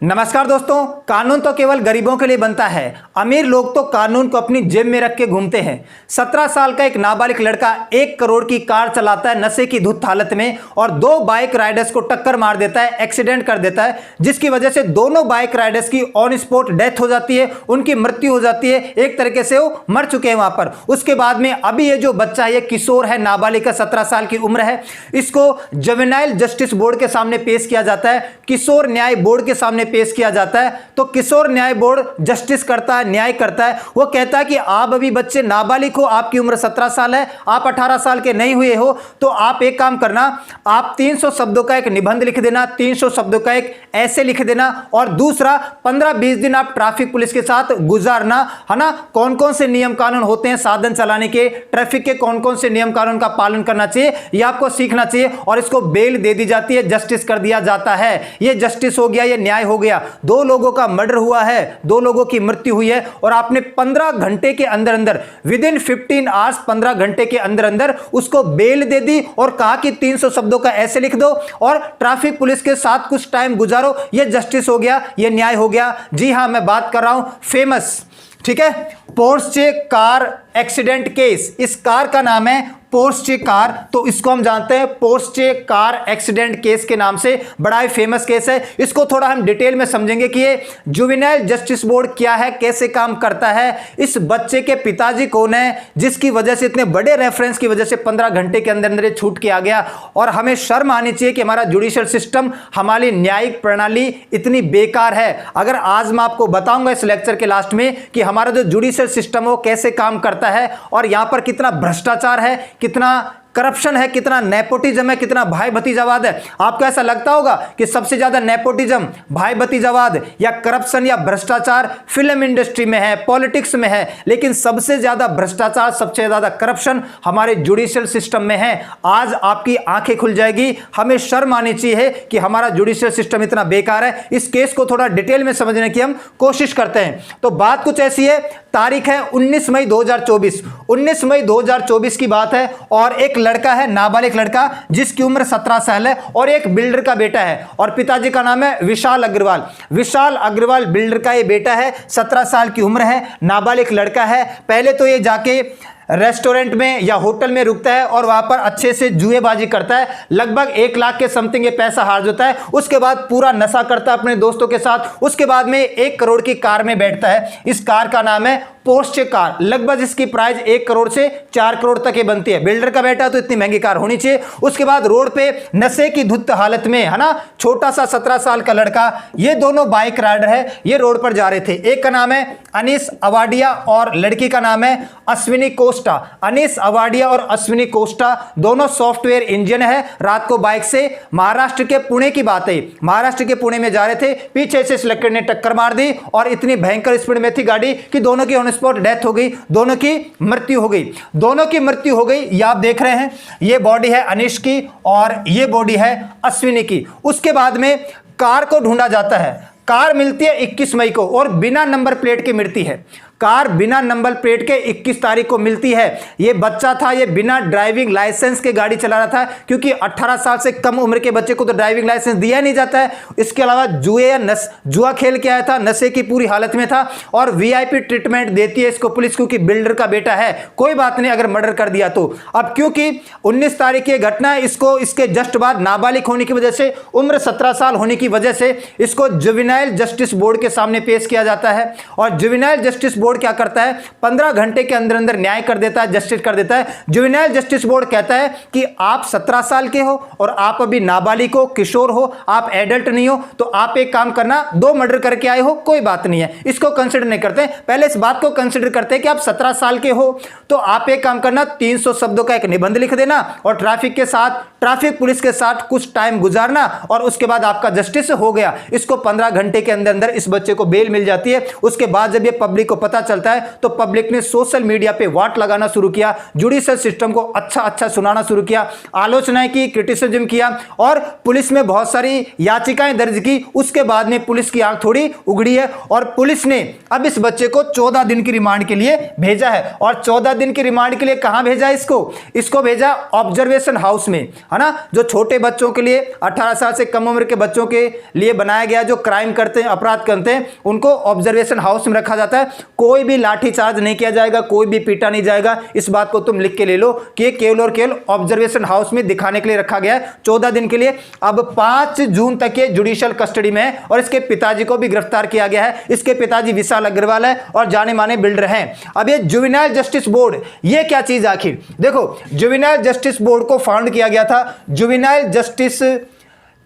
नमस्कार दोस्तों, कानून तो केवल गरीबों के लिए बनता है। अमीर लोग तो कानून को अपनी जेब में रख के घूमते हैं। 17 साल का एक नाबालिग लड़का 1 करोड़ की कार चलाता है नशे की धुत हालत में और 2 बाइक राइडर्स को टक्कर मार देता है, एक्सीडेंट कर देता है, जिसकी वजह से दोनों बाइक राइडर्स की ऑन स्पॉट डेथ हो जाती है, उनकी मृत्यु हो जाती है। एक तरीके से वो मर चुके हैं वहां पर। उसके बाद में अभी ये जो बच्चा है, ये किशोर है, नाबालिग का 17 साल की उम्र है, इसको जुवेनाइल जस्टिस बोर्ड के सामने पेश किया जाता है, किशोर न्याय बोर्ड के सामने पेश किया जाता है। तो किशोर न्याय बोर्ड जस्टिस करता है, न्याय करता है। वो कहता है कि आप अभी बच्चे नाबालिग हो, आपकी उम्र 17 साल है, आप 18 साल के नहीं हुए हो, तो आप एक काम करना, आप 300 शब्दों का एक निबंध लिख देना, 300 शब्दों का एक ऐसे लिख देना, और दूसरा 15-20 दिन आप ट्रैफिक पुलिस के साथ गुजारना, है ना। कौन कौन से नियम कानून होते हैं साधन चलाने के, ट्रैफिक के कौन कौन से नियम कानून का पालन करना चाहिए, यह आपको सीखना चाहिए। और इसको बेल दे दी जाती है, जस्टिस कर दिया जाता है। यह जस्टिस हो गया, यह न्याय हो गया। 2 लोगों का मर्डर हुआ है, 2 लोगों की मृत्यु हुई है, और आपने 15 घंटे के अंदर अंदर, विद इन 15 आवर्स, 15 घंटे के अंदर अंदर उसको बेल दे दी और कहा कि 300 शब्दों का ऐसे लिख दो और ट्रैफिक पुलिस के साथ कुछ टाइम गुजारो। यह जस्टिस हो गया, यह न्याय हो गया। जी हां, मैं बात कर रहा हूं फेमस, ठीक है, पोर्शे कार एक्सीडेंट केस। इस कार का नाम है पोर्शे कार, तो इसको हम जानते हैं पोर्शे कार एक्सीडेंट केस के नाम से। बड़ा ही फेमस केस है। इसको थोड़ा हम डिटेल में समझेंगे कि ये जुवेनाइल जस्टिस बोर्ड क्या है, कैसे काम करता है, इस बच्चे के पिताजी कौन है, जिसकी वजह से इतने बड़े रेफरेंस की वजह से 15 घंटे के अंदर अंदर छूट के आ गया। और हमें शर्म आनी चाहिए कि हमारा जुडिशियल सिस्टम, हमारी न्यायिक प्रणाली इतनी बेकार है। अगर आज मैं आपको बताऊंगा इस लेक्चर के लास्ट में कि हमारा जो जुडिशियल सिस्टम है वो कैसे काम करता है, और यहां पर कितना भ्रष्टाचार है, कितना करप्शन है, कितना नेपोटिज्म है, कितना भाई भतीजावाद है। आपको ऐसा लगता होगा कि सबसे ज्यादा नेपोटिज्म, भाई भतीजावाद या करप्शन या भ्रष्टाचार फिल्म इंडस्ट्री में है, पॉलिटिक्स में है, लेकिन सबसे ज्यादा भ्रष्टाचार, सबसे ज्यादा करप्शन हमारे जुडिशियल सिस्टम में है। आज आपकी आंखें खुल जाएगी। हमें शर्म आनी चाहिए कि हमारा जुडिशियल सिस्टम इतना बेकार है। इस केस को थोड़ा डिटेल में समझने की हम कोशिश करते हैं। तो बात कुछ ऐसी है, तारीख है 19 मई 2024। 19 मई 2024 की बात है, और एक लड़का है, नाबालिग लड़का, जिसकी उम्र 17 साल है, और एक बिल्डर का बेटा है, और पिताजी का नाम है विशाल अग्रवाल। विशाल अग्रवाल बिल्डर का ये बेटा है, 17 साल की उम्र है, नाबालिग लड़का है। पहले तो ये जाके रेस्टोरेंट में या होटल में रुकता है और वहां पर अच्छे से जुएबाजी करता है। लगभग 1 लाख के समथिंग ये पैसा हार जाता है। उसके बाद पूरा नशा करता है अपने दोस्तों के साथ। उसके बाद में 1 करोड़ की कार में बैठता है। इस कार का नाम है पोर्शे कार। लगभग इसकी प्राइस 1 करोड़ से 4 करोड़ तक ये बनती है। बिल्डर का बेटा तो इतनी महंगी कार होनी चाहिए। उसके बाद रोड पे नशे की धुत हालत में, है ना, छोटा सा 17 साल का लड़का, ये दोनों बाइक राइडर है, ये रोड पर जा रहे थे। एक का नाम है अनीस अवाडिया और लड़की का नाम है अश्विनी कोस्टा। अनीस अवाडिया और अश्विनी कोस्टा दोनों सॉफ्टवेयर इंजीनियर है। रात को बाइक से महाराष्ट्र के पुणे की बात है, महाराष्ट्र के पुणे में जा रहे थे, पीछे से इस लड़के ने टक्कर मार दी और इतनी भयंकर स्पीड में थी गाड़ी कि दोनों की ऑन स्पॉट डेथ हो गई, दोनों की मृत्यु हो गई। दोनों की मृत्यु हो गई। ये आप देख रहे हैं, ये बॉडी है अनीश की और ये बॉडी है अश्विनी की। उसके बाद में कार को ढूंढा जाता है। कार मिलती है 21 मई को और बिना नंबर प्लेट के मिलती है। कार बिना नंबर प्लेट के 21 तारीख को मिलती है। ये बच्चा था, ये बिना ड्राइविंग लाइसेंस के गाड़ी चला रहा था, क्योंकि 18 साल से कम उम्र के बच्चे को तो ड्राइविंग लाइसेंस दिया नहीं जाता है। इसके अलावा जुआ खेल के आया था, नशे की पूरी हालत में था, और वीआईपी ट्रीटमेंट देती है इसको पुलिस, क्योंकि बिल्डर का बेटा है। कोई बात नहीं अगर मर्डर कर दिया तो। अब क्योंकि 19 तारीख की घटना है, इसको इसके जस्ट बाद नाबालिग होने की वजह से, उम्र 17 साल होने की वजह से इसको जुवेनाइल जस्टिस बोर्ड के सामने पेश किया जाता है। और जुवेनाइल जस्टिस बोर्ड क्या करता है, 15 घंटे के अंदर अंदर न्याय कर देता है, जस्टिस कर देता है। जुवेनाइल जस्टिस बोर्ड कहता है कि आप 17 साल के हो और आप अभी नाबालिग हो, किशोर हो, आप एडल्ट नहीं हो, तो आप एक काम करना, 2 मर्डर करके आए हो, कोई बात नहीं है, इसको कंसिडर नहीं करते। पहले इस बात को कंसिडर करते हैं कि आप 17 साल के हो, तो आप एक काम करना, 300 शब्दों का एक निबंध लिख देना और ट्रैफिक पुलिस के साथ कुछ टाइम गुजारना, और उसके बाद आपका जस्टिस हो गया। इसको 15 घंटे के अंदर अंदर इस बच्चे को बेल मिल जाती है। उसके बाद जब ये पब्लिक को पता पता चलता है तो पब्लिक ने सोशल मीडिया पे वाट लगाना शुरू किया, जुडिशियल सिस्टम को अच्छा सुनाना शुरू किया, आलोचनाएं की, क्रिटिसिज्म किया और पुलिस में बहुत सारी याचिकाएं दर्ज की। उसके बाद में पुलिस की आंख थोड़ी उगड़ी है और पुलिस ने अब इस बच्चे को 14 दिन की रिमांड के लिए भेजा है। और 14 दिन की रिमांड के लिए कहां भेजा इसको भेजा ऑब्जर्वेशन हाउस में, है ना, जो छोटे बच्चों के लिए 18 साल से कम उम्र के बच्चों के लिए बनाया गया, जो क्राइम करते हैं, अपराध करते हैं, उनको ऑब्जर्वेशन हाउस में रखा जाता है। कोई भी लाठीचार्ज नहीं किया जाएगा, कोई भी पीटा नहीं जाएगा। इस बात को तुम लिख के ले लो कि ये केवल और केवल ऑब्जर्वेशन हाउस में दिखाने के लिए रखा गया है 14 दिन के लिए। अब 5 जून तक ये जुडिशियल कस्टडी में है और इसके पिताजी को भी गिरफ्तार किया गया है। इसके पिताजी विशाल अग्रवाल है और जाने माने बिल्डर हैं। अब ये जुवेनाइल जस्टिस बोर्ड, ये क्या चीज आखिर? देखो, जुवेनाइल जस्टिस बोर्ड को फाउंड किया गया था juvenile justice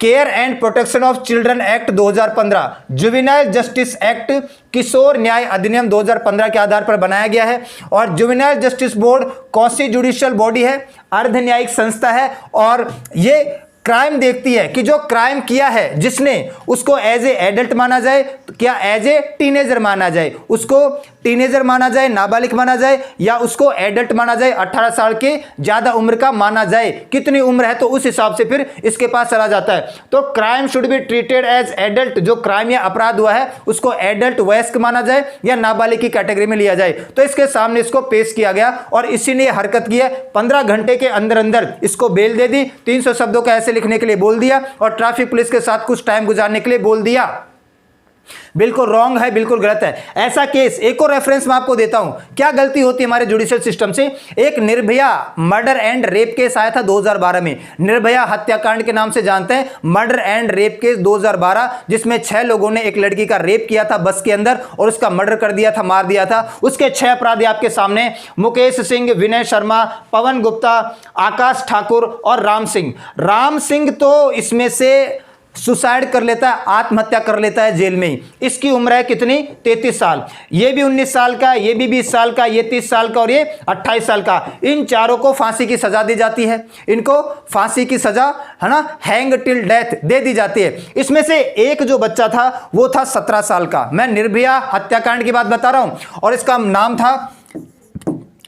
care and protection of children act 2015, juvenile justice act किशोर न्याय अधिनियम 2015 के आधार पर बनाया गया है। और juvenile justice board quasi judicial body है, अर्ध न्यायिक संस्था है और ये क्राइम देखती है कि जो क्राइम किया है जिसने, उसको एज ए एडल्ट माना जाए, क्या एज ए टीनेजर माना जाए, उसको टीनेजर माना जाए, नाबालिग माना जाए, या उसको एडल्ट माना जाए, 18 साल के ज्यादा उम्र का माना जाए। कितनी उम्र है तो उस हिसाब से फिर इसके पास चला जाता है। तो crime should be treated as adult, जो क्राइम या अपराध हुआ है उसको एडल्ट वयस्क माना जाए या नाबालिग की कैटेगरी में लिया जाए। तो इसके सामने इसको पेश किया गया और इसी ने हरकत की है। 15 घंटे के अंदर अंदर इसको बेल दे दी, 300 शब्दों का ऐसे लिखने के लिए बोल दिया और ट्रैफिक पुलिस के साथ कुछ टाइम गुजारने के लिए बोल दिया। बिल्कुल रॉन्ग है, बिल्कुल गलत है। ऐसा केस, एक और रेफरेंस मैं आपको देता हूं, क्या गलती होती है हमारे जुडिशियल सिस्टम से। एक Nirbhaya murder and rape case आया था 2012 में, निर्भया हत्याकांड के नाम से जानते हैं, मर्डर एंड रेप केस 2012, जिसमें 6 लोगों ने एक लड़की का रेप किया था बस के अंदर और उसका मर्डर कर दिया था, मार दिया था। उसके 6 अपराधी आपके सामने, मुकेश सिंह, विनय शर्मा, पवन गुप्ता, आकाश ठाकुर और राम सिंह। राम सिंह तो इसमें से सुसाइड कर लेता है, आत्महत्या कर लेता है जेल में ही। इसकी उम्र है कितनी? 33 साल। ये भी 19 साल का, ये भी 20 साल का, ये 30 साल का और ये 28 साल का। इन चारों को फांसी की सजा दी जाती है, इनको फांसी की सजा, है ना, हैंग टिल डेथ दे दी जाती है। इसमें से एक जो बच्चा था वो था 17 साल का। मैं निर्भया हत्याकांड की बात बता रहा हूं और इसका नाम था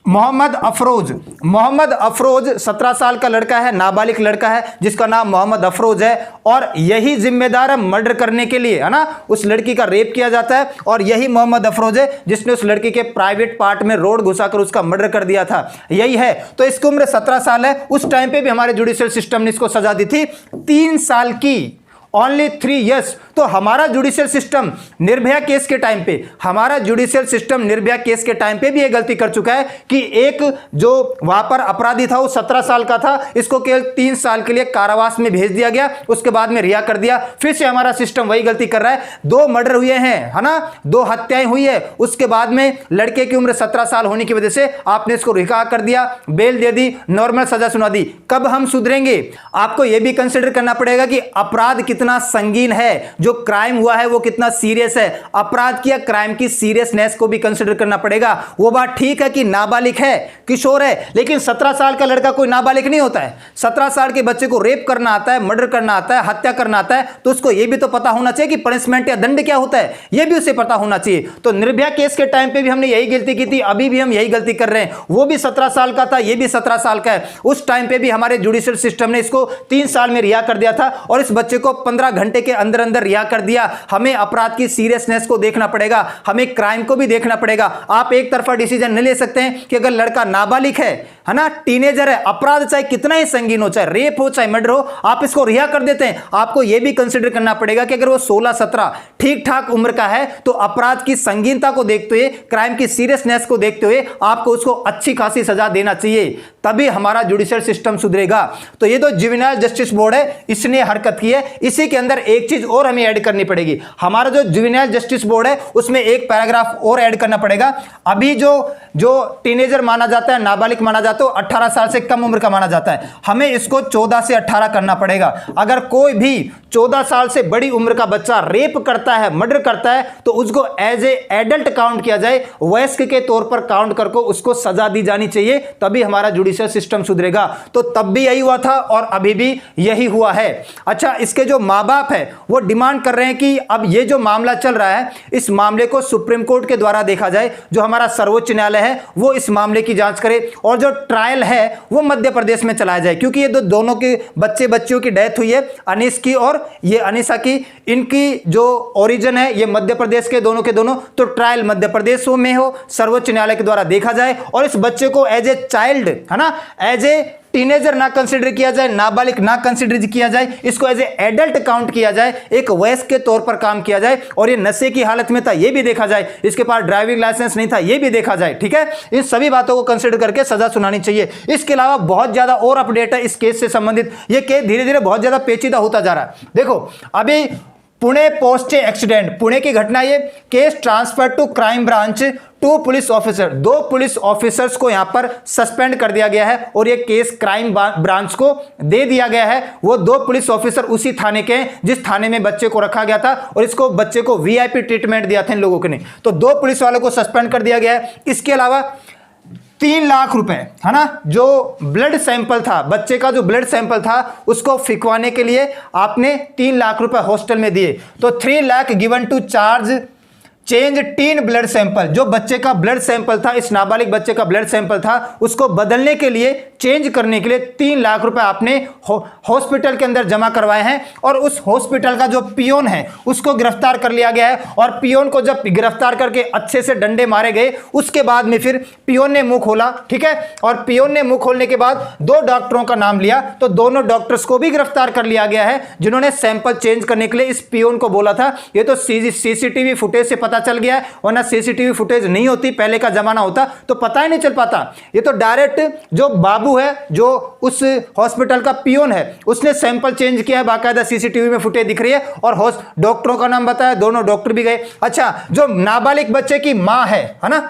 मोहम्मद अफरोज। मोहम्मद अफरोज 17 साल का लड़का है, नाबालिग लड़का है जिसका नाम मोहम्मद अफरोज है और यही जिम्मेदार है मर्डर करने के लिए, है ना। उस लड़की का रेप किया जाता है और यही मोहम्मद अफरोज है जिसने उस लड़की के प्राइवेट पार्ट में रोड घुसाकर उसका मर्डर कर दिया था, यही है। तो इसकी उम्र 17 साल है। उस टाइम पे भी हमारे जुडिशियल सिस्टम ने इसको सजा दी थी 3 साल की, ओनली 3 years। तो हमारा जुडिशियल सिस्टम निर्भया केस के टाइम पे, हमारा जुडिशियल सिस्टम निर्भया केस के टाइम पे भी ये गलती कर चुका है कि एक जो वहां पर अपराधी था वो 17 साल का था, इसको केवल 3 साल के लिए कारावास में भेज दिया गया, उसके बाद में रिहा कर दिया। फिर से हमारा सिस्टम वही गलती कर रहा है। 2 मर्डर हुए हैं, है ना, 2 हत्याएं हुई है, उसके बाद में लड़के की उम्र 17 साल होने की वजह से आपने इसको रिहा कर दिया, बेल दे दी, नॉर्मल सजा सुना दी। कब हम सुधरेंगे? आपको यह भी कंसिडर करना पड़ेगा कि अपराध कितना संगीन है, जो क्राइम हुआ है वो कितना सीरियस है। अपराध की या क्राइम की सीरियसनेस को भी कंसिडर करना पड़ेगा। वो बात ठीक है कि नाबालिग है, किशोर है, लेकिन 17 साल का लड़का कोई नाबालिग नहीं होता है। 17 साल के बच्चे को रेप करना आता है, मर्डर करना आता है, हत्या करना आता है, तो उसको यह भी तो पता होना चाहिए कि पनिशमेंट या दंड क्या होता है, यह भी उसे पता होना चाहिए। तो निर्भया केस के टाइम पे भी हमने यही गलती की थी, अभी भी हम यही गलती कर रहे हैं। वो भी 17 साल का था, यह भी 17 साल का है। उस टाइम पे भी हमारे जुडिशियल सिस्टम ने इसको 3 साल में रिहा कर दिया था और इस बच्चे को 15 घंटे के अंदर अंदर रिहा कर दिया। हमें अपराध की सीरियसनेस को देखना पड़ेगा, हमें क्राइम को भी देखना पड़ेगा। आप एक तरफा डिसीजन नहीं ले सकते हैं कि अगर लड़का नाबालिग है ना, टीनेजर है, अपराध चाहे कितना ही संगीन हो, चाहे रेप हो चाहे मर्डर हो, आप इसको रिहा कर देते हैं। आपको यह भी कंसीडर करना पड़ेगा कि अगर वो 16-17 ठीक ठाक उम्र का है तो अपराध की संगीनता को देखते हुए, क्राइम की सीरियसनेस को देखते हुए आपको उसको अच्छी खासी सजा देना चाहिए, तभी हमारा जुडिशियल सिस्टम सुधरेगा। तो ये तो जुवेनाइल जस्टिस बोर्ड है, इसने हरकत की है। इसी के अंदर एक चीज और हमें ऐड करनी पड़ेगी। हमारा जो जुवेनाइल जस्टिस बोर्ड है उसमें एक पैराग्राफ और ऐड करना पड़ेगा। अभी जो टीनेजर माना जाता है, नाबालिग माना जाता है, 18 साल से कम उम्र का माना जाता है, हमें इसको 14 से 18 करना पड़ेगा। अगर कोई भी 14 साल से बड़ी उम्र का बच्चा रेप करता है, मर्डर करता है, तो उसको एज ए एडल्ट काउंट किया जाए, वयस्क के तौर पर काउंट करके उसको सजा दी जानी चाहिए, तभी हमारा जुडिशियल सिस्टम सुधरेगा। तो तब भी यही हुआ था और अभी भी यही हुआ है। अच्छा, इसके जो माँ बाप है वो डिमांड कर रहे हैं कि अब ये जो मामला चल रहा है इस मामले को सुप्रीम कोर्ट के द्वारा देखा जाए, जो हमारा सर्वोच्च न्यायालय है वो इस मामले की जांच करे और जो ट्रायल है वो मध्य प्रदेश में चलाया जाए, क्योंकि ये दोनों के बच्चियों की डेथ हुई है, अनीस की और ये अनीसा की, इनकी जो ओरिजिन है ये मध्य प्रदेश के दोनों, तो ट्रायल मध्य प्रदेश में हो, सर्वोच्च न्यायालय के द्वारा देखा जाए और इस बच्चे को एज ए चाइल्ड, है ना, एज ए टीनेजर ना कंसीडर किया जाए, नाबालिग ना कंसीडर किया जाए, इसको एज ए एडल्ट काउंट किया जाए, एक वयस्क के तौर पर काम किया जाए। और ये नशे की हालत में था ये भी देखा जाए, इसके पास ड्राइविंग लाइसेंस नहीं था ये भी देखा जाए, ठीक है। इन सभी बातों को कंसीडर करके सजा सुनानी चाहिए। इसके अलावा बहुत ज्यादा और अपडेट है इस केस से संबंधित, ये केस धीरे धीरे बहुत ज्यादा पेचीदा होता जा रहा है। देखो अभी पुणे पोस्टे एक्सीडेंट, पुणे की घटना, ये case transfer to crime branch, 2 police officer, 2 police officers को यहां पर सस्पेंड कर दिया गया है और ये केस क्राइम ब्रांच को दे दिया गया है। वो 2 पुलिस ऑफिसर उसी थाने के हैं जिस थाने में बच्चे को रखा गया था और इसको बच्चे को वीआईपी ट्रीटमेंट दिया था इन लोगों के ने, तो 2 पुलिस वालों को सस्पेंड कर दिया गया है। इसके अलावा 3 लाख रुपए, है ना, जो ब्लड सैंपल था, बच्चे का जो ब्लड सैंपल था उसको फिकवाने के लिए आपने 3 लाख रुपए हॉस्टल में दिए, तो 3 lakh given to charge change 3 blood sample. जो बच्चे का ब्लड सैंपल था, इस नाबालिग बच्चे का ब्लड सैंपल था, उसको बदलने के लिए, चेंज करने के लिए 3 लाख रुपए आपने हॉस्पिटल के अंदर जमा करवाए हैं। और उस हॉस्पिटल का जो पियोन है उसको गिरफ्तार कर लिया गया है और पियोन को जब गिरफ्तार करके अच्छे से डंडे मारे गए उसके बाद में फिर पियोन ने मुंह खोला, ठीक है, और पियोन ने मुंह खोलने के बाद 2 डॉक्टरों का नाम लिया, तो दोनों डॉक्टर्स को भी गिरफ्तार कर लिया गया है जिन्होंने सैंपल चेंज करने के लिए इस पियोन को बोला था। ये तो सीसीटीवी फुटेज से पता चल गया है, वरना सीसीटीवी फुटेज नहीं होती, पहले का जमाना होता तो पता ही नहीं चल पाता। ये तो डायरेक्ट जो बाबू है, जो उस हॉस्पिटल का पियोन है, उसने सैंपल चेंज किया है, बाकायदा सीसीटीवी में फुटेज दिख रही है और डॉक्टरों का नाम बताया, दोनों डॉक्टर भी गए। अच्छा, जो नाबालिग बच्चे की मां है ना,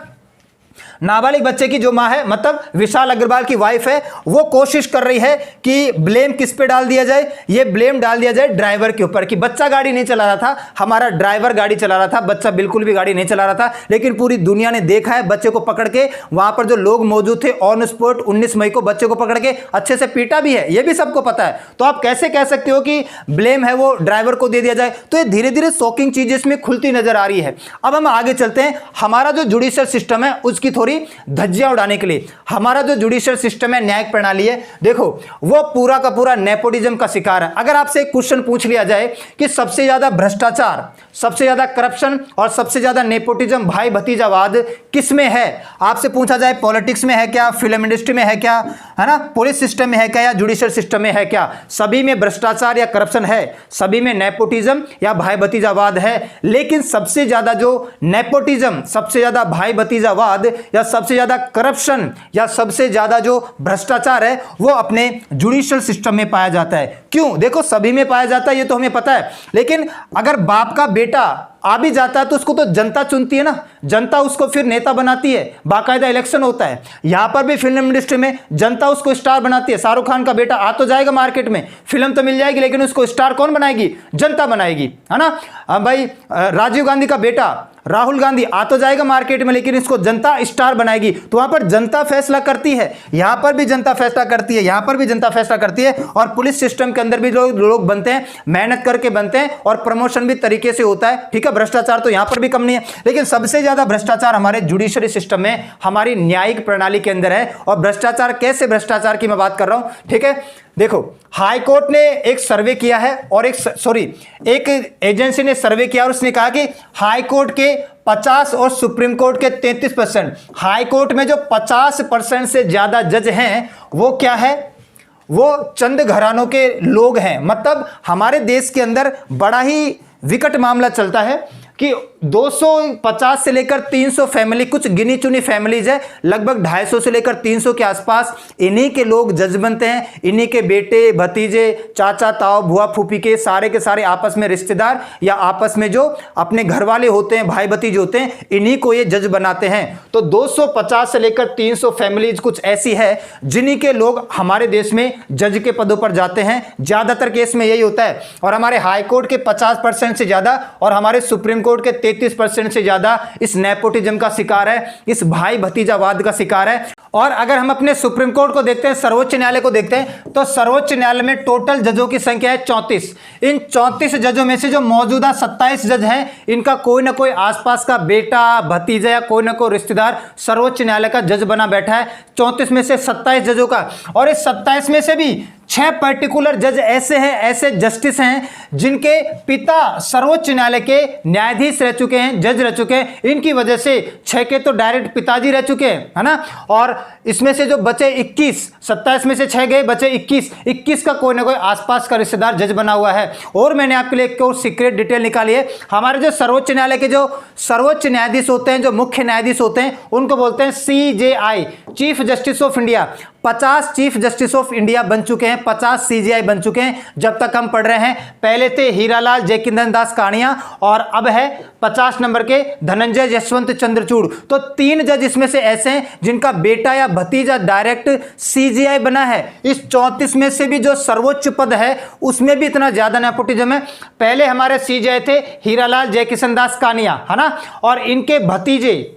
नाबालिग बच्चे की जो मां है, मतलब विशाल अग्रवाल की वाइफ है, वो कोशिश कर रही है कि ब्लेम किस पे डाल दिया जाए, ये ब्लेम डाल दिया जाए ड्राइवर के ऊपर कि बच्चा गाड़ी नहीं चला रहा था, हमारा ड्राइवर गाड़ी चला रहा था, बच्चा बिल्कुल भी गाड़ी नहीं चला रहा था। लेकिन पूरी दुनिया ने देखा है बच्चे को पकड़ के, वहां पर जो लोग मौजूद थे ऑन स्पॉट 19 मई को बच्चे को पकड़ के अच्छे से पीटा भी है, ये भी सबको पता है। तो आप कैसे कह सकते हो कि ब्लेम है वो ड्राइवर को दे दिया जाए? तो ये धीरे धीरे शॉकिंग चीज इसमें खुलती नजर आ रही है। अब हम आगे चलते हैं, हमारा जो जुडिशियल सिस्टम है उसकी थोड़ी धज्जियां उड़ाने के लिए। हमारा जो जुडिशियल सिस्टम है, न्यायिक प्रणाली है, देखो वो पूरा का पूरा नेपोटिज्म का शिकार है। अगर आपसे एक क्वेश्चन पूछ लिया जाए कि सबसे ज्यादा भ्रष्टाचार, सबसे ज्यादा करप्शन और सबसे ज्यादा नेपोटिज्म, भाई भतीजावाद किस में है, आपसे पूछा जाए पॉलिटिक्स में है क्या, फिल्म इंडस्ट्री में है क्या, है ना, पुलिस सिस्टम में है क्या, या जुडिशियल सिस्टम में है क्या? सभी में भ्रष्टाचार या करप्शन है, सभी में नेपोटिज्म या भाई भतीजावाद है। लेकिन सबसे ज्यादा जो नेपोटिज्म, सबसे ज्यादा भाई भतीजावाद या सबसे ज्यादा करप्शन या सबसे ज्यादा जो भ्रष्टाचार है वो अपने जुडिशियल सिस्टम में पाया जाता है। क्यों? देखो सभी में पाया जाता है ये तो हमें पता है, लेकिन अगर बाप का बेटा आ भी जाता है तो उसको तो जनता चुनती है ना, जनता उसको फिर नेता बनाती है, बाकायदा इलेक्शन होता है। यहां पर भी फिल्म इंडस्ट्री में जनता उसको स्टार बनाती है। शाहरुख खान का बेटा आ तो जाएगा मार्केट में, फिल्म तो मिल जाएगी, लेकिन उसको स्टार कौन बनाएगी? जनता बनाएगी, है ना। भाई राजीव गांधी का बेटा राहुल गांधी आ तो जाएगा मार्केट में, लेकिन इसको जनता स्टार बनाएगी। तो वहां पर जनता फैसला करती है, यहां पर भी जनता फैसला करती है, यहां पर भी जनता फैसला करती है। और पुलिस सिस्टम के अंदर भी लोग बनते हैं, मेहनत करके बनते हैं और प्रमोशन भी तरीके से होता है, ठीक है। भ्रष्टाचार तो यहां पर भी कम नहीं है, लेकिन सबसे ज्यादा भ्रष्टाचार हमारे जुडिशरी सिस्टम में, हमारी न्यायिक प्रणाली के अंदर है। और भ्रष्टाचार कैसे, भ्रष्टाचार की मैं बात कर रहा हूं, ठीक है। देखो हाई कोर्ट ने एक सर्वे किया है और एक एजेंसी ने सर्वे किया और उसने कहा कि हाई कोर्ट के 50 और सुप्रीम कोर्ट के 33%, हाई कोर्ट में जो 50% से ज्यादा जज हैं वो क्या है, वो चंद घरानों के लोग हैं। मतलब हमारे देश के अंदर बड़ा ही विकट मामला चलता है कि 250 से लेकर 300 फैमिली, कुछ गिनी चुनी फैमिलीज है, लगभग 250 से लेकर 300 के आसपास, इन्हीं के लोग जज बनते हैं। इन्हीं के बेटे भतीजे, चाचा ताऊ बुआ फूफी के सारे आपस में रिश्तेदार या आपस में जो अपने घर वाले होते हैं, भाई भतीजे होते हैं, इन्हीं को ये जज बनाते हैं। तो 250 से लेकर 300 फैमिलीज कुछ ऐसी है जिन्हीं के लोग हमारे देश में जज के पदों पर जाते हैं। ज्यादातर केस में यही होता है। और हमारे हाई कोर्ट के 50% से ज्यादा और हमारे सुप्रीम कोर्ट के 33% से ज्यादा इस नेपोटिज्म का शिकार है, इस भाई भतीजावाद का शिकार है। और अगर हम अपने सुप्रीम कोर्ट को देखते हैं, सर्वोच्च न्यायालय को देखते हैं, तो सर्वोच्च न्यायालय में टोटल जजों की संख्या है 34। इन 34 जजों में से जो मौजूदा 27 जज हैं, इनका कोई ना कोई आसपास का बेटा, भतीजा या कोई ना कोई रिश्तेदार सर्वोच्च न्यायालय का जज बना बैठा है। 34 में से 27 जजों का, और इस 27 में से भी 6 पर्टिकुलर जज ऐसे हैं, ऐसे जस्टिस हैं जिनके पिता सर्वोच्च न्यायालय के न्यायाधीश रह चुके हैं, जज रह चुके हैं। इनकी वजह से 6 के तो डायरेक्ट पिताजी रह चुके हैं, है ना। और इसमें से जो बचे 21, 27 में से 6 गए, बचे 21 का कोई ना कोई आसपास का रिश्तेदार जज बना हुआ है। और मैंने आपके लिए एक और सीक्रेट डिटेल निकाली है। हमारे जो सर्वोच्च न्यायालय के जो सर्वोच्च न्यायाधीश होते हैं, जो मुख्य न्यायाधीश होते हैं, उनको बोलते हैं CJI, chief justice of India. 50 chief justice of India बन चुके हैं, 50 CJI बन चुके हैं जब तक हम पढ़ रहे हैं। पहले थे हीरालाल जयकिंदन दास कानिया, और अब है 50 नंबर के धनंजय यशवंत चंद्रचूड़। तो 3 जज इसमें से ऐसे हैं जिनका बेटा या भतीजा डायरेक्ट CJI बना है। इस 34 में से भी जो सर्वोच्च पद है उसमें भी इतना ज्यादा नेपोटिज्म है। पहले हमारे CJI थे हीरालाल जयकिशन दास कानिया, है ना, और इनके भतीजे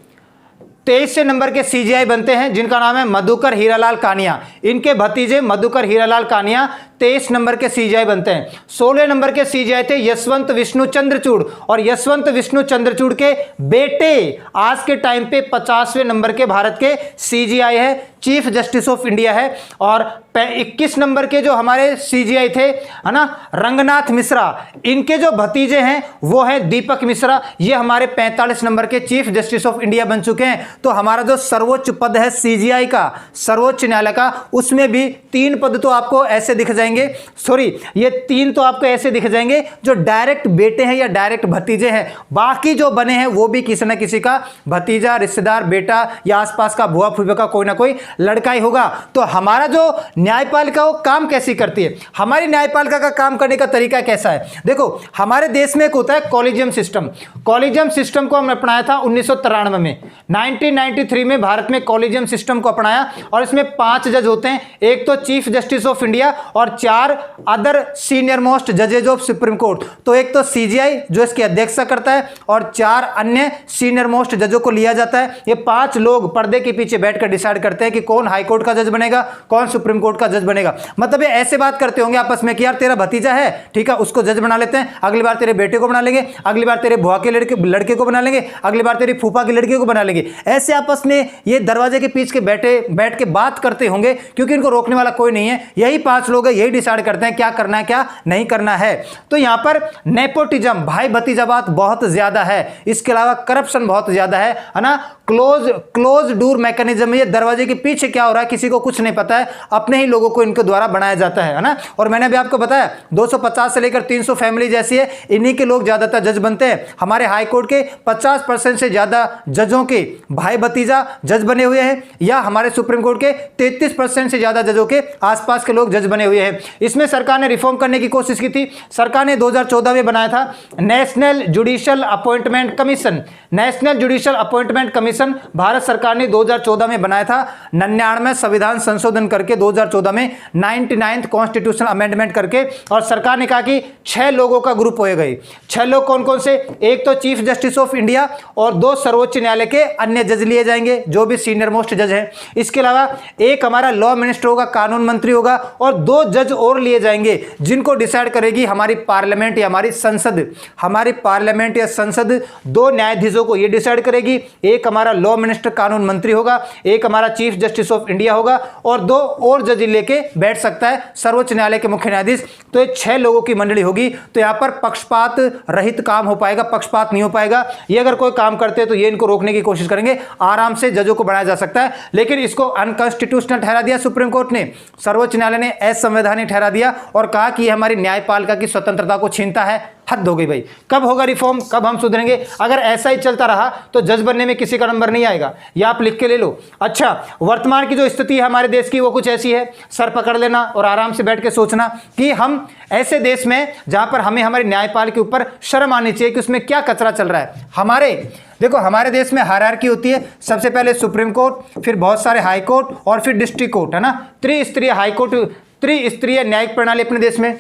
23 नंबर के CJI बनते हैं जिनका नाम है मधुकर हीरालाल कानिया। इनके भतीजे मधुकर हीरालाल कानिया 23 नंबर के CJI बनते हैं। 16 नंबर के CJI थे यशवंत विष्णु चंद्रचूड़, और यशवंत विष्णु चंद्रचूड़ के बेटे आज के टाइम पे 50वें नंबर के भारत के CJI है, चीफ जस्टिस ऑफ इंडिया है। और 21 नंबर के जो हमारे CJI थे, है ना, रंगनाथ मिश्रा, इनके जो भतीजे हैं वो है दीपक मिश्रा। ये हमारे 45 नंबर के चीफ जस्टिस ऑफ इंडिया बन चुके हैं। तो हमारा जो सर्वोच्च पद है CJI का, सर्वोच्च न्यायालय का, उसमें भी 3 पद तो आपको ऐसे दिख जाएंगे, सॉरी, ये 3 तो आपको ऐसे दिख जाएंगे जो डायरेक्ट बेटे हैं या डायरेक्ट भतीजे हैं। बाकी जो बने हैं वो भी किसी ना किसी का भतीजा, रिश्तेदार, बेटा या आसपास का भुआ फूफा का कोई ना कोई लड़का ही होगा। तो हमारा जो न्यायपालिका वो काम कैसी करती है, हमारी न्यायपालिका का काम करने का तरीका कैसा है? देखो, हमारे देश में एक होता है कॉलेजियम सिस्टम। कॉलेजियम सिस्टम को हमने अपनाया था 1993 में। 1993 में भारत में कॉलेजियम सिस्टम को अपनाया, और इसमें 5 जज होते हैं। एक तो चीफ जस्टिस ऑफ इंडिया और 4 अदर सीनियर मोस्ट जजेज ऑफ सुप्रीम कोर्ट। तो एक तो CJI जो इसकी अध्यक्षता करता है, और 4 अन्य सीनियर मोस्ट जजों को लिया जाता है। ये 5 लोग पर्दे के पीछे बैठकर डिसाइड करते हैं कि कौन हाई कोर्ट का जज बनेगा, कौन सुप्रीम कोर्ट का जज बनेगा। मतलब ये ऐसे बात करते होंगे आपस में कि यार तेरा भतीजा है, ठीक है, उसको जज बना लेते हैं, अगली बार तेरे बेटे को बना लेंगे, अगली बार तेरे बुआ के लड़के को बना लेंगे, अगली बार तेरी फूफा की लड़की को बना लेंगे। ऐसे आपस में ये दरवाजे के पीछे बैठ के बात करते होंगे, क्योंकि इनको रोकने वाला कोई नहीं है। यही 5 लोग है, यही डिसाइड करते हैं क्या करना है क्या नहीं करना है। तो यहां पर नेपोटिज्म, भाई भतीजा बात बहुत ज्यादा है। इसके अलावा करप्शन बहुत ज्यादा है ना। क्लोज डोर मैकेनिज्म, ये दरवाजे के पीछे क्या हो रहा है किसी को कुछ नहीं पता है, अपने ही लोगों को इनके द्वारा बनाया जाता है ना। और मैंने अभी आपको बताया 250 से लेकर 300 फैमिली जैसी है, इन्हीं के लोग ज्यादातर जज बनते हैं। हमारे हाई कोर्ट के 50% से ज्यादा जजों के भाई भतीजा जज बने हुए हैं, या हमारे सुप्रीम कोर्ट के 33% से ज्यादा जजों के आसपास के लोग जज बने हुए हैं। इसमें सरकार ने रिफॉर्म करने की कोशिश की थी। सरकार ने 2014 में बनाया था national judicial appointment commission. National judicial appointment commission Bharat सरकार ने 2014 में बनाया था। 99वें संविधान संशोधन करके 2014 में 99th कॉन्स्टिट्यूशनल अमेंडमेंट करके, और सरकार ने कहा कि 6 लोगों का ग्रुप होएगा। 6 लोग कौन कौन से? एक तो चीफ जस्टिस ऑफ इंडिया और 2 सर्वोच्च न्यायालय के अन्य जज लिए जाएंगे जो भी सीनियर मोस्ट जज हैं। इसके अलावा एक हमारा लॉ मिनिस्टर होगा, कानून मंत्री होगा, और 2 जज और लिए जाएंगे जिनको डिसाइड करेगी हमारी पार्लियामेंट या हमारी संसद। हमारी पार्लियामेंट या संसद 2 न्यायाधीशों को यह डिसाइड करेगी। एक हमारा लॉ मिनिस्टर कानून मंत्री होगा, एक हमारा चीफ जस्टिस ऑफ इंडिया होगा, और 2 और जज लेके बैठ सकता है सर्वोच्च न्यायालय के मुख्य न्यायाधीश। तो ये 6 लोगों की मंडली होगी। तो यहां पर पक्षपात रहित काम हो पाएगा, पक्षपात नहीं हो पाएगा। ये अगर कोई काम करते हैं तो ये इनको रोकने की कोशिश करेंगे, आराम से जजों को बनाया जा सकता है। लेकिन इसको अनकॉन्स्टिट्यूशनल ठहरा दिया सुप्रीम कोर्ट ने, सर्वोच्च न्यायालय ने असंवैधानिक ठहरा दिया और कहा कि यह हमारी न्यायपालिका की स्वतंत्रता को छीनता है। हद हो गई भाई। कब होगा रिफॉर्म, कब हम सुधरेंगे? अगर ऐसा ही चलता रहा तो जज बनने में किसी का नंबर नहीं आएगा। ये आप लिख के ले लो। अच्छा, वर्तमान की जो स्थिति है हमारे देश की वो कुछ ऐसी है। सर पकड़ लेना और आराम से बैठ के सोचना कि हम ऐसे देश में जहां पर हमें हमारी न्यायपालिका के ऊपर शर्म आनी चाहिए कि उसमें क्या कचरा चल रहा है। देखो, हमारे देश में हायरार्की होती है। सबसे पहले सुप्रीम कोर्ट, फिर बहुत सारे हाई कोर्ट, और फिर डिस्ट्रिक्ट कोर्ट, है ना। त्रिस्तरीय हाई कोर्ट, त्रिस्तरीय न्यायिक प्रणाली अपने देश में।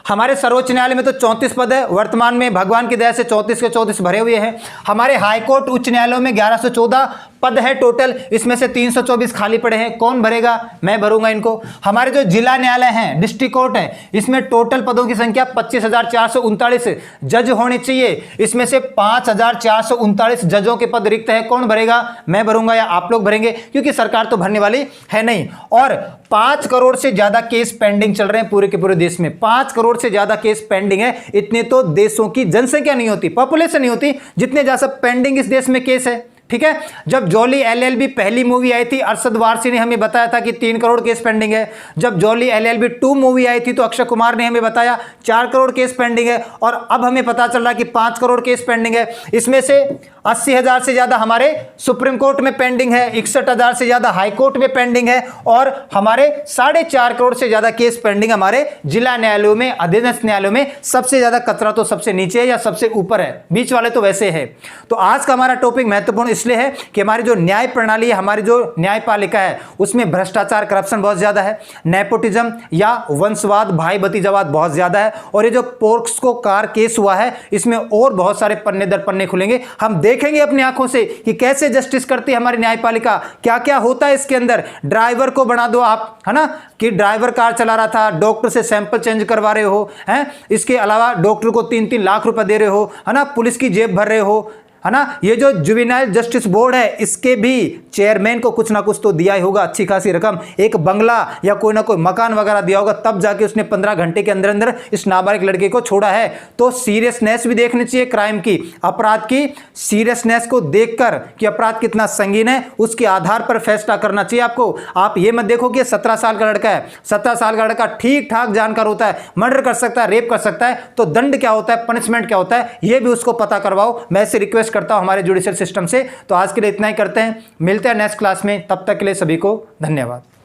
हमारे सर्वोच्च न्यायालय में तो 34 पद है। वर्तमान में भगवान की दया से 34 के 34 भरे हुए हैं। हमारे हाई कोर्ट, उच्च न्यायालयों में 1114 पद है टोटल, इसमें से 324 खाली पड़े हैं, कौन भरेगा? मैं भरूंगा इनको। हमारे जो जिला न्यायालय हैं, डिस्ट्रिक्ट कोर्ट है, इसमें टोटल पदों की संख्या 25,439 जज होने चाहिए, इसमें से 5,439 जजों के पद रिक्त है, कौन भरेगा? मैं भरूंगा या आप लोग भरेंगे? क्योंकि सरकार तो भरने वाली है नहीं। और 5 करोड़ से ज्यादा केस पेंडिंग चल रहे हैं पूरे के पूरे देश में, 5 करोड़ से ज्यादा केस पेंडिंग है। इतने तो देशों की जनसंख्या नहीं होती, पॉपुलेशन नहीं होती जितने ज्यादा पेंडिंग इस देश में केस है। ठीक है, जब जॉली एलएलबी पहली मूवी आई थी, अरशद वारसी ने हमें बताया था कि 3 करोड़ केस पेंडिंग है। जब जॉली एलएलबी 2 मूवी आई थी तो अक्षय कुमार ने हमें बताया 4 करोड़ केस पेंडिंग है, और अब हमें पता चल रहा कि 5 करोड़ केस पेंडिंग है। इसमें से 80,000 से ज्यादा हमारे सुप्रीम कोर्ट में पेंडिंग है, 61,000 से ज्यादा हाई कोर्ट में पेंडिंग है, और हमारे 4.5 करोड़ से ज्यादा केस पेंडिंग हमारे जिला न्यायालयों में, अधीनस्थ न्यायालयों में। सबसे ज्यादा कचरा तो सबसे नीचे है या सबसे ऊपर है, बीच वाले तो वैसे है। तो आज का हमारा टॉपिक महत्वपूर्ण इसलिए है कि हमारी जो न्याय प्रणाली है, हमारी जो न्यायपालिका है, उसमें भ्रष्टाचार, करप्शन बहुत ज्यादा है, नेपोटिज्म या वंशवाद, भाई भतीजावाद बहुत ज्यादा है। और ये जो पोक्सो कार केस हुआ है, इसमें और बहुत सारे पन्ने दर पन्ने खुलेंगे। हम देखेंगे अपनी आंखों से कि कैसे जस्टिस करती है हमारी न्यायपालिका, क्या क्या होता है इसके अंदर। ड्राइवर को बना दो आप, है ना, कि ड्राइवर कार चला रहा था, डॉक्टर से सैंपल चेंज करवा रहे हो, हैं, इसके अलावा डॉक्टर को 3-3 लाख रुपए दे रहे हो, है ना, पुलिस की जेब भर रहे हो, है ना। ये जो जुवेनाइल जस्टिस बोर्ड है, इसके भी चेयरमैन को कुछ ना कुछ तो दिया ही होगा, अच्छी खासी रकम, एक बंगला या कोई ना कोई मकान वगैरह दिया होगा, तब जाके उसने 15 घंटे के अंदर अंदर इस नाबालिग लड़के को छोड़ा है। तो सीरियसनेस भी देखनी चाहिए क्राइम की, अपराध की सीरियसनेस को देखकर कि अपराध कितना संगीन है, उसके आधार पर फैसला करना चाहिए आपको। आप ये मत देखो कि 17 साल का लड़का है, 17 साल का लड़का ठीक ठाक जानकार होता है, मर्डर कर सकता है, रेप कर सकता है, तो दंड क्या होता है, पनिशमेंट क्या होता है, यह भी उसको पता करवाओ। मैं ऐसे रिक्वेस्ट करता हूं हमारे जुडिशियल सिस्टम से। तो आज के लिए इतना ही करते हैं, मिलते हैं नेक्स्ट क्लास में, तब तक के लिए सभी को धन्यवाद।